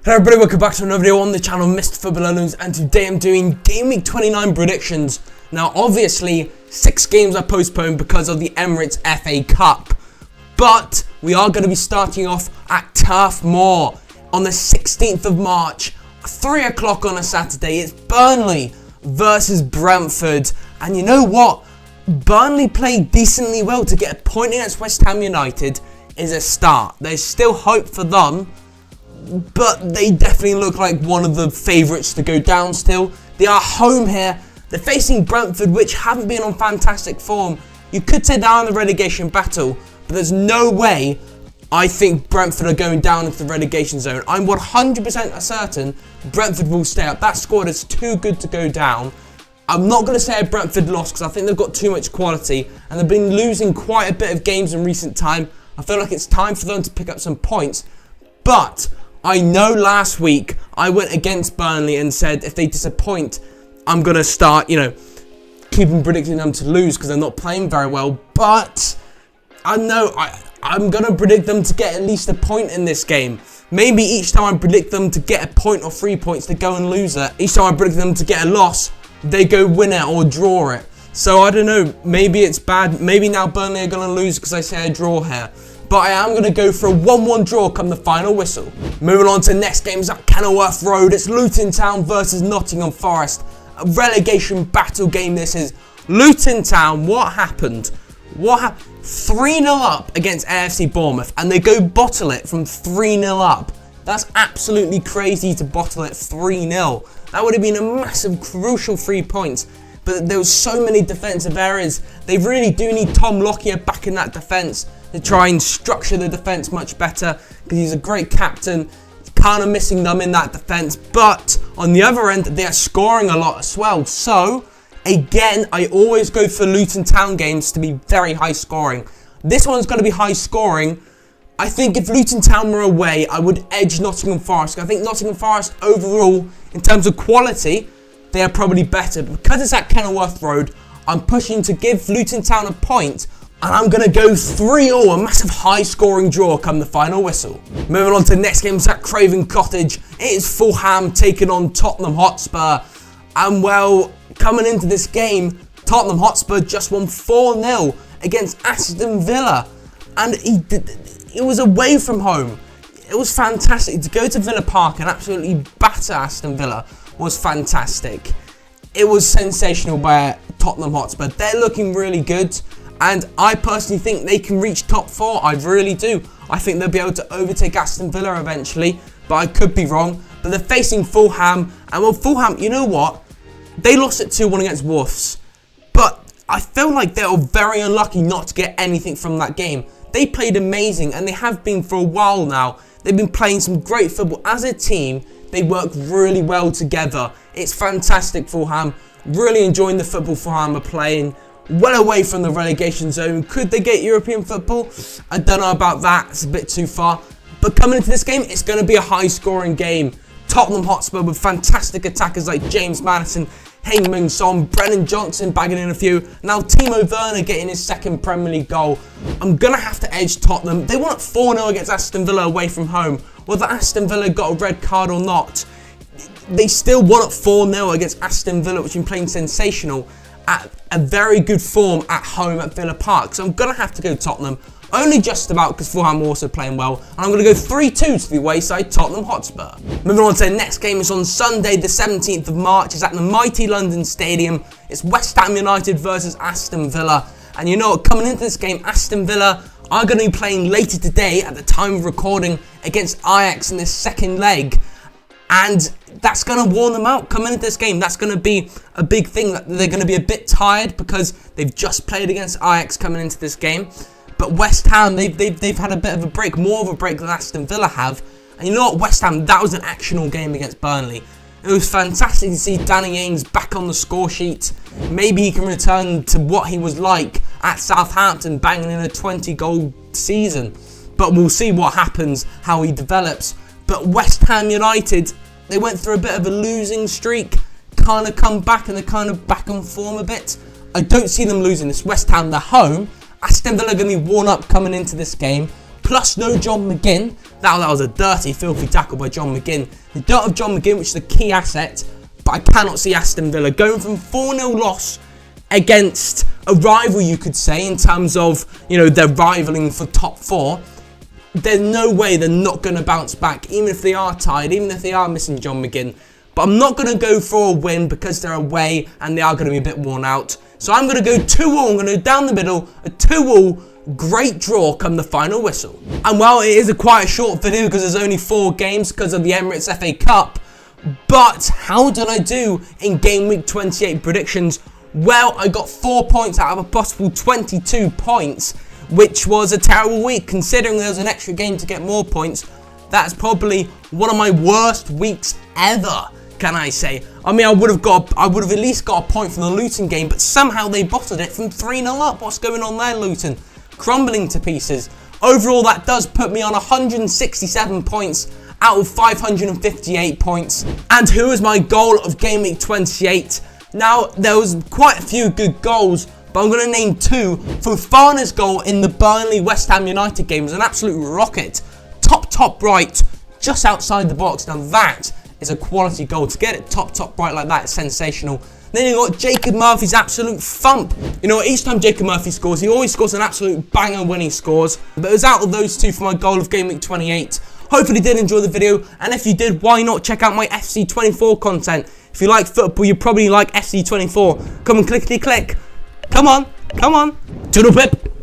Hello everybody, welcome back to another video on the channel, Mr. Footballer Loons, and today I'm doing Game Week 29 predictions. Now obviously, 6 games are postponed because of the Emirates FA Cup, but we are going to be starting off at Turf Moor on the 16th of March, 3 o'clock on a Saturday. It's Burnley versus Brentford, and you know what? Burnley played decently well. To get a point against West Ham United is a start. There's still hope for them, but they definitely look like one of the favourites to go down still. They are home here. They're facing Brentford, which haven't been on fantastic form. You could say they're in the relegation battle, but there's no way I think Brentford are going down into the relegation zone. I'm 100% certain Brentford will stay up. That squad is too good to go down. I'm not going to say a Brentford loss because I think they've got too much quality and they've been losing quite a bit of games in recent time. I feel like it's time for them to pick up some points, but I know last week I went against Burnley and said if they disappoint, I'm going to start, keeping predicting them to lose because they're not playing very well. But I know I'm going to predict them to get at least a point in this game. Maybe each time I predict them to get a point or 3 points, they go and lose it. Each time I predict them to get a loss, they go win it or draw it. So I don't know, maybe it's bad. Maybe now Burnley are going to lose because I say a draw here. But I am going to go for a 1-1 draw come the final whistle. Moving on to the next game is at Kenilworth Road. It's Luton Town versus Nottingham Forest. A relegation battle game this is. Luton Town, what happened? 3-0 up against AFC Bournemouth, and they go bottle it from 3-0 up. That's absolutely crazy to bottle it 3-0. That would have been a massive, crucial 3 points. But there was so many defensive errors. They really do need Tom Lockyer back in that defence to try and structure the defence much better, because he's a great captain. Kind of missing them in that defence, but on the other end, they are scoring a lot as well. So, again, I always go for Luton Town games to be very high scoring. This one's going to be high scoring. I think if Luton Town were away, I would edge Nottingham Forest. I think Nottingham Forest overall, in terms of quality, they are probably better. But because it's at Kenilworth Road, I'm pushing to give Luton Town a point, and I'm going to go 3-0, a massive high-scoring draw come the final whistle. Moving on to the next game, it's at Craven Cottage. It is Fulham taking on Tottenham Hotspur. And well, coming into this game, Tottenham Hotspur just won 4-0 against Aston Villa. And it was away from home. It was fantastic. To go to Villa Park and absolutely batter Aston Villa was fantastic. It was sensational by Tottenham Hotspur. They're looking really good. And I personally think they can reach top 4. I really do. I think they'll be able to overtake Aston Villa eventually. But I could be wrong. But they're facing Fulham. And well, Fulham, you know what? They lost at 2-1 against Wolves. But I feel like they were very unlucky not to get anything from that game. They played amazing. And they have been for a while now. They've been playing some great football. As a team, they work really well together. It's fantastic, Fulham. Really enjoying the football Fulham are playing. Well away from the relegation zone. Could they get European football? I don't know about that. It's a bit too far. But coming into this game, it's going to be a high-scoring game. Tottenham Hotspur with fantastic attackers like James Maddison, Heung-min Son, Brennan Johnson bagging in a few. Now Timo Werner getting his second Premier League goal. I'm going to have to edge Tottenham. They won at 4-0 against Aston Villa away from home. Whether Aston Villa got a red card or not, they still won at 4-0 against Aston Villa, which has been playing sensational at a very good form at home at Villa Park. So I'm going to have to go Tottenham. Only just about, because Fulham are also playing well. And I'm going to go 3-2 to the away side, Tottenham Hotspur. Moving on to the next game, is on Sunday the 17th of March. It's at the mighty London Stadium. It's West Ham United versus Aston Villa. And you know what, coming into this game, Aston Villa are going to be playing later today at the time of recording against Ajax in this second leg. And that's going to warn them out coming into this game. That's going to be a big thing. That they're going to be a bit tired because they've just played against Ajax coming into this game. But West Ham, they've had a bit of a break, more of a break than Aston Villa have. And you know what, West Ham, that was an actional game against Burnley. It was fantastic to see Danny Ings back on the score sheet. Maybe he can return to what he was like at Southampton, banging in a 20-goal season. But we'll see what happens, how he develops. But West Ham United, they went through a bit of a losing streak, kind of come back and they're kind of back on form a bit. I don't see them losing this. West Ham, they're home. Aston Villa are going to be worn up coming into this game. plus no John McGinn. That was a dirty, filthy tackle by John McGinn. They don't have John McGinn, which is a key asset, but I cannot see Aston Villa going from 4-0 loss against a rival, you could say, in terms of, you know, they're rivaling for top 4. There's no way they're not going to bounce back, even if they are tired, even if they are missing John McGinn. But I'm not going to go for a win because they're away and they are going to be a bit worn out. So I'm going to go 2-2. I'm going to go down the middle, a 2-2, great draw come the final whistle. And while it is quite a short video because there's only 4 games because of the Emirates FA Cup, but how did I do in game week 28 predictions? Well, I got 4 points out of a possible 22 points, which was a terrible week considering there was an extra game to get more points. That's probably one of my worst weeks ever, can I say. I mean, I would have at least got a point from the Luton game, but somehow they bottled it from 3-0 up. What's going on there, Luton? Crumbling to pieces. Overall, that does put me on 167 points out of 558 points. And who is my goal of game week 28? Now, there was quite a few good goals, but I'm going to name 2. Fofana's goal in the Burnley West Ham United game was an absolute rocket. Top right, just outside the box. Now that is a quality goal. To get it top right like that is sensational. Then you got Jacob Murphy's absolute thump. You know, each time Jacob Murphy scores, he always scores an absolute banger when he scores. But it was out of those 2 for my goal of game week 28. Hopefully you did enjoy the video, and if you did, why not check out my FC24 content? If you like football, you probably like FC24. Come and clickety click. Come on. Toodle pip.